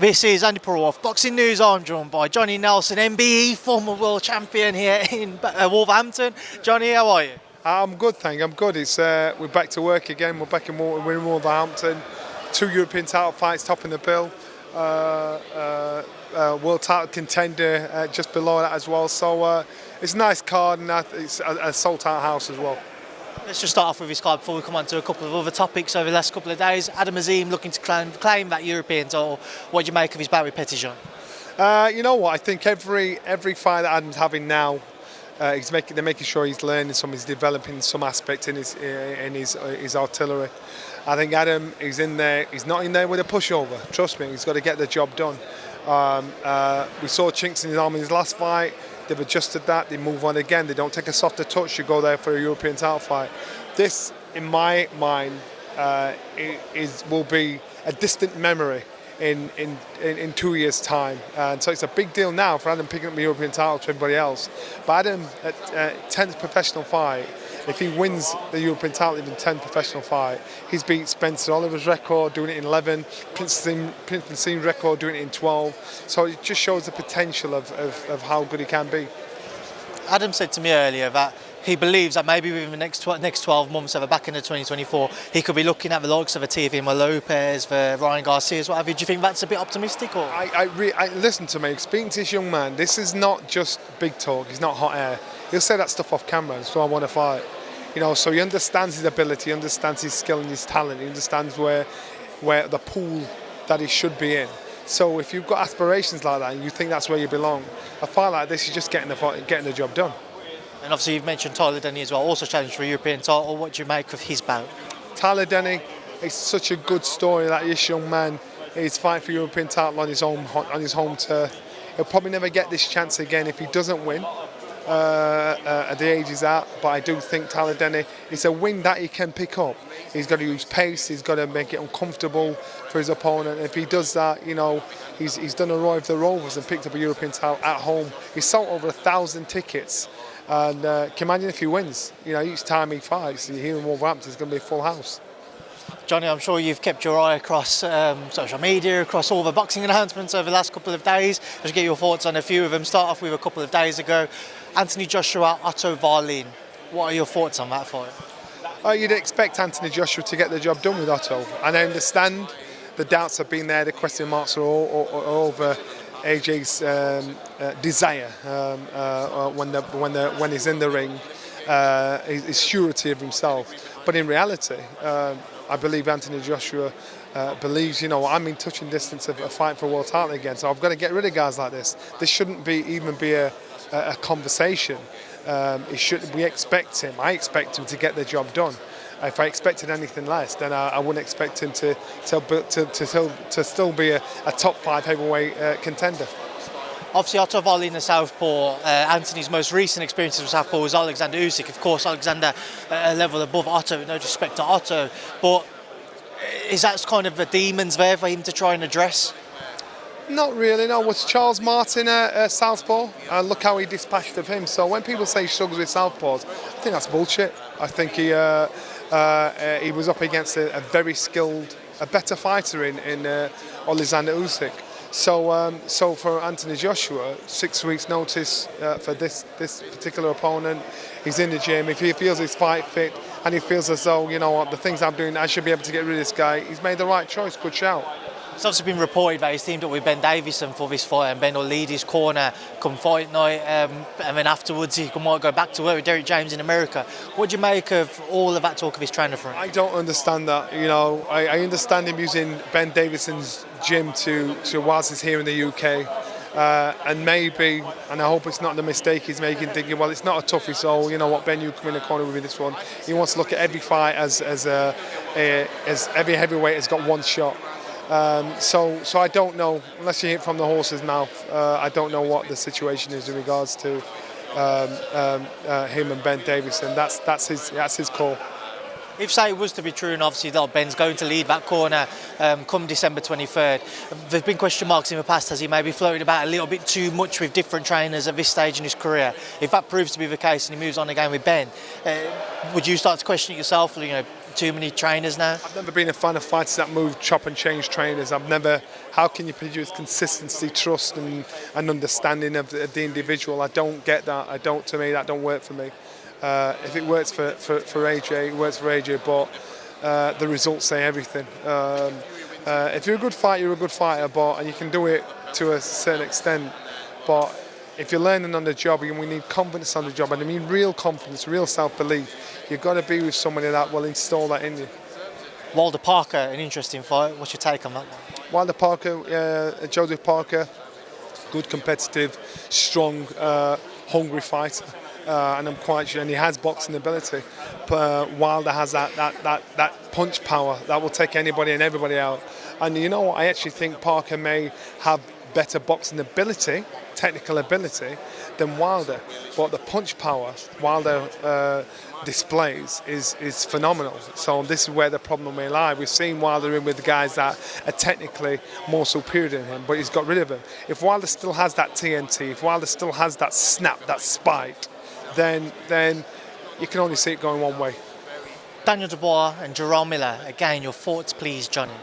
This is Andi Purewal, Boxing News. I'm joined by Johnny Nelson, MBE, former world champion here in Wolverhampton. Johnny, how are you? I'm good, thank you. I'm good. It's we're back to work again. We're back in Wolverhampton. 2 European title fights topping the bill. World title contender just below that as well. So it's a nice card, and it's a sold-out house as well. Let's just start off with this card before we come on to a couple of other topics over the last couple of days. Azim looking to claim that European title. What do you make of his bout with Petitjean? You know what? I think every fight that Adam's having now, they're making sure he's learning some, he's developing some aspect in his artillery. I think Adam is in there. He's not in there with a pushover. Trust me, he's got to get the job done. We saw chinks in his arm in his last fight. They've adjusted that. They move on again. They don't take a softer touch. You go there for a European title fight. This, in my mind, will be a distant memory in 2 years' time. And so it's a big deal now for Adam picking up the European title to everybody else. But Adam, at 10th professional fight, if he wins the European title in the 10th professional fight, he's beat Spencer Oliver's record, doing it in 11, Prince Naseem's record, doing it in 12. So it just shows the potential of how good he can be. Adam said to me earlier that he believes that maybe within the next 12 months, back into 2024, he could be looking at the likes of a Teofimo Lopez, for Ryan Garcia's, what have you. Do you think that's a bit optimistic? Or? I listen to me, speaking to this young man, this is not just big talk, he's not hot air. He'll say that stuff off camera, so I want to fight. You know, so he understands his ability, he understands his skill and his talent, he understands where the pool that he should be in. So if you've got aspirations like that and you think that's where you belong, a fight like this is just getting the job done. And obviously you've mentioned Tyler Denny as well, also challenged for a European title. What do you make of his bout? Tyler Denny, it's such a good story that this young man is fighting for European title on his home turf. He'll probably never get this chance again if he doesn't win. At the age he's at, but I do think Tyler Denny, it's a win that he can pick up. He's got to use pace, he's got to make it uncomfortable for his opponent. If he does that, you know, he's done a Roy of the Rovers and picked up a European title at home. He's sold over 1,000 tickets, and can you imagine if he wins? You know, each time he fights here in Wolverhampton, it's going to be a full house. Johnny, I'm sure you've kept your eye across social media, across all the boxing announcements over the last couple of days. Just get your thoughts on a few of them. Start off with a couple of days ago. Anthony Joshua, Joshua-Wallin. What are your thoughts on that fight? You'd expect Anthony Joshua to get the job done with Otto. And I understand the doubts have been there, the question marks are all over AJ's desire when he's in the ring, his surety of himself. But in reality, I believe Anthony Joshua believes, you know, I'm in touching distance of a fight for a world title again, so I've got to get rid of guys like this. This shouldn't even be a conversation. We expect him. I expect him to get the job done. If I expected anything less, then I wouldn't expect him to still be a top 5 heavyweight contender. Obviously, Joshua-Wallin, the southpaw. Anthony's most recent experience with southpaw was Usyk. Of course, Alexander a level above Otto, no disrespect to Otto. But is that kind of the demons there for him to try and address? Not really, no. Was Charles Martin a southpaw? Look how he dispatched of him. So when people say he struggles with southpaws, I think that's bullshit. I think he was up against a very skilled, a better fighter in Alexander Usyk. So for Anthony Joshua, 6 weeks' notice for this particular opponent. He's in the gym. If he feels he's fight fit and he feels as though, you know what, the things I'm doing, I should be able to get rid of this guy, he's made the right choice. Good shout. It's obviously been reported that he's teamed up with Ben Davison for this fight, and Ben will lead his corner come fight night, and then afterwards he might go back to work with Derek James in America. What do you make of all of that talk of his trainer for him? I don't understand that. You know, I understand him using Ben Davison's gym whilst he's here in the UK, and maybe, and I hope it's not the mistake he's making, thinking, well, it's not a toughie, so you know what, Ben, you come in the corner with me this one. He wants to look at every fight as every heavyweight has got one shot. So I don't know, unless you hear it from the horse's mouth, I don't know what the situation is in regards to him and Ben Davison. That's his call. If say it was to be true, and obviously that Ben's going to lead that corner come December 23rd, there's been question marks in the past, has he maybe floated about a little bit too much with different trainers at this stage in his career? If that proves to be the case and he moves on again with Ben, would you start to question it yourself? You know, too many trainers now? I've never been a fan of fighters that move, chop and change trainers. I've never. How can you produce consistency, trust, and understanding of the individual? I don't get that. I don't. To me, that don't work for me. If it works for AJ, it works for AJ. But the results say everything. If you're a good fighter, you're a good fighter. And you can do it to a certain extent. But if you're learning on the job, and we need confidence on the job, and I mean real confidence, real self-belief, you've got to be with somebody that will install that in you. Wilder Parker, an interesting fight. What's your take on that one? Wilder Parker, Joseph Parker, good, competitive, strong, hungry fighter, and I'm quite sure, and he has boxing ability. But Wilder has that punch power that will take anybody and everybody out. And you know what? I actually think Parker may have better boxing ability, technical ability, than Wilder. But the punch power Wilder displays is phenomenal. So this is where the problem may lie. We've seen Wilder in with the guys that are technically more superior than him, but he's got rid of him. If Wilder still has that TNT, if Wilder still has that snap, that spite, then you can only see it going one way. Daniel Dubois and Jerome Miller. Again, your thoughts, please, Johnny.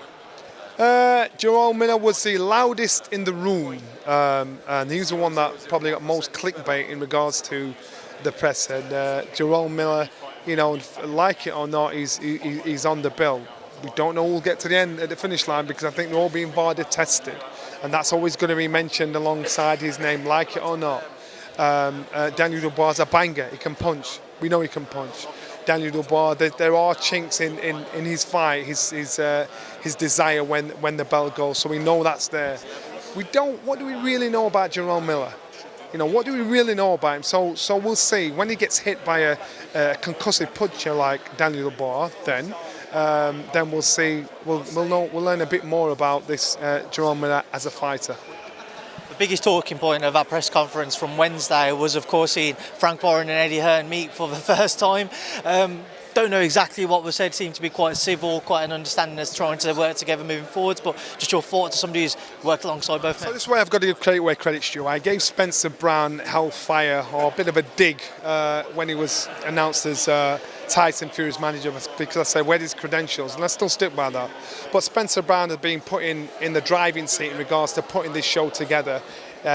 Jerome Miller was the loudest in the room, and he's the one that probably got most clickbait in regards to the press. And Jerome Miller, you know, like it or not, he's on the bill. We don't know who'll get to the end at the finish line because I think they're all being VAR tested, and that's always going to be mentioned alongside his name, like it or not. Daniel Dubois is a banger. He can punch. We know he can punch. Daniel Dubois, there are chinks in his fight, his desire when the bell goes. So we know that's there. What do we really know about Jerome Miller? You know, what do we really know about him? So we'll see. When he gets hit by a concussive puncher like Daniel Dubois, then we'll see. We'll learn a bit more about this Jerome Miller as a fighter. The biggest talking point of that press conference from Wednesday was, of course, seeing Frank Warren and Eddie Hearn meet for the first time. Don't know exactly what was said, seemed to be quite civil, quite an understanding as trying to work together moving forwards, but just your thoughts as somebody who's worked alongside both men. So this is where I've got to give credit where credit's due. I gave Spencer Brown hellfire, or a bit of a dig, when he was announced as Tyson Fury's manager, because I said, where's his credentials? And I still stick by that. But Spencer Brown has been put in the driving seat in regards to putting this show together.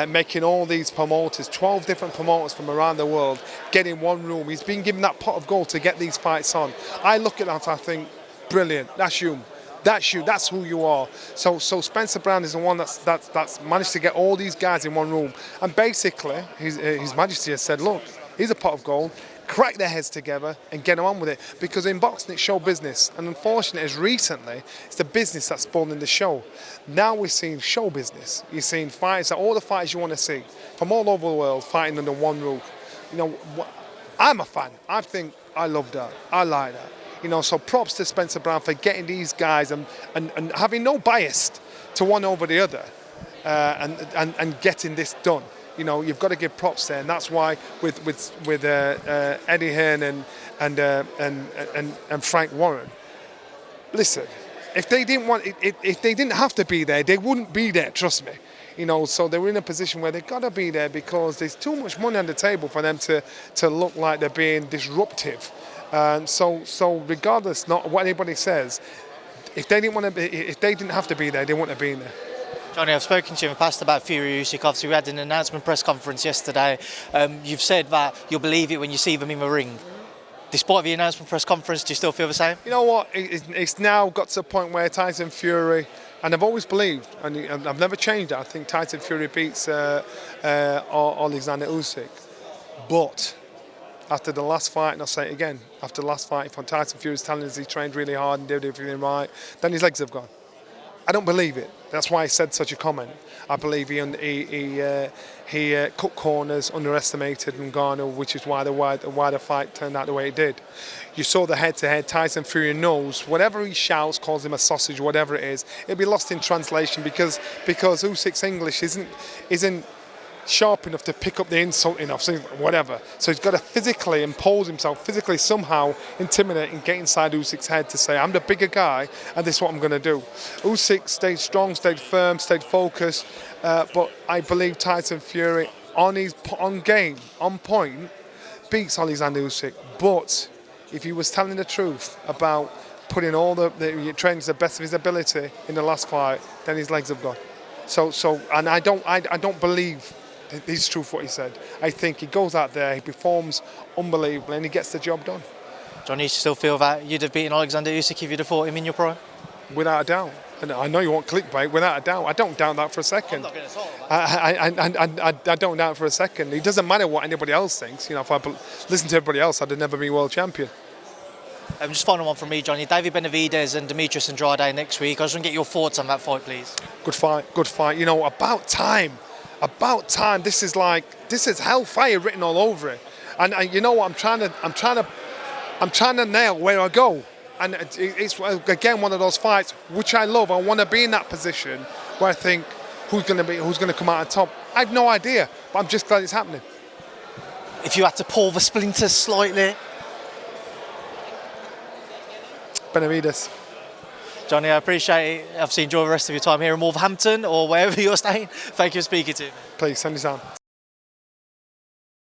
Making all these promoters, 12 different promoters from around the world, get in one room. He's been given that pot of gold to get these fights on. I look at that, I think, brilliant. That's you. That's you. That's who you are. So Spencer Brown is the one that's managed to get all these guys in one room. And basically, His Majesty has said, look, here's a pot of gold. Crack their heads together and get on with it. Because in boxing, it's show business. And unfortunately, as recently, it's the business that's spoiling the show. Now we're seeing show business. You're seeing fighters, all the fighters you want to see, from all over the world, fighting under one roof. You know, I'm a fan. I think I love that. I like that. You know, so props to Spencer Brown for getting these guys and having no bias to one over the other, and getting this done. You know, you've got to give props there, and that's why with Eddie Hearn and Frank Warren. Listen, if they didn't have to be there, they wouldn't be there. Trust me. You know, so they're in a position where they've got to be there because there's too much money on the table for them to look like they're being disruptive. So regardless, not what anybody says, if they didn't have to be there, they wouldn't have been there. Johnny, I've spoken to you in the past about Fury-Usyk. Obviously, we had an announcement press conference yesterday. You've said that you'll believe it when you see them in the ring. Despite the announcement press conference, do you still feel the same? You know what? It's now got to a point where Tyson Fury, and I've always believed, and I've never changed that. I think Tyson Fury beats Alexander Usyk. But after the last fight, and I'll say it again, after the last fight, when Tyson Fury's telling us he trained really hard and did everything right, then his legs have gone. I don't believe it. That's why I said such a comment. I believe he cut corners, underestimated Ngannou, which is why the fight turned out the way it did. You saw the head-to-head. Tyson Fury knows whatever he shouts, calls him a sausage, whatever it is, it'll be lost in translation because Usyk's English isn't sharp enough to pick up the insult enough, so whatever. So he's got to physically impose himself, physically somehow intimidate and get inside Usyk's head to say, I'm the bigger guy and this is what I'm going to do. Usyk stayed strong, stayed firm, stayed focused, but I believe Tyson Fury on game, on point, beats Alexander Usyk. But if he was telling the truth about put in all the training to the best of his ability in the last fight, then his legs have gone. And I don't believe it's true what he said. I think he goes out there, he performs unbelievably, and he gets the job done. Johnny, you still feel that you'd have beaten Alexander Usyk if you'd have fought him in your prime? Without a doubt. And I know you want clickbait, without a doubt. I don't doubt that for a second. I'm not going to talk about I don't doubt for a second. It doesn't matter what anybody else thinks. If I listened to everybody else, I'd have never been world champion. Just final one from me, Johnny. David Benavidez and Demetrius Andrade next week. I just want to get your thoughts on that fight, please. Good fight. About time. This is hellfire written all over it. And you know what? I'm trying to nail where I go. And it's again one of those fights which I love. I want to be in that position where I think who's going to come out on top. I have no idea, but I'm just glad it's happening. If you had to pull the splinters slightly. Benavidez. Johnny, I appreciate it. Obviously, enjoy the rest of your time here in Wolverhampton or wherever you're staying. Thank you for speaking to me. Please, send us on.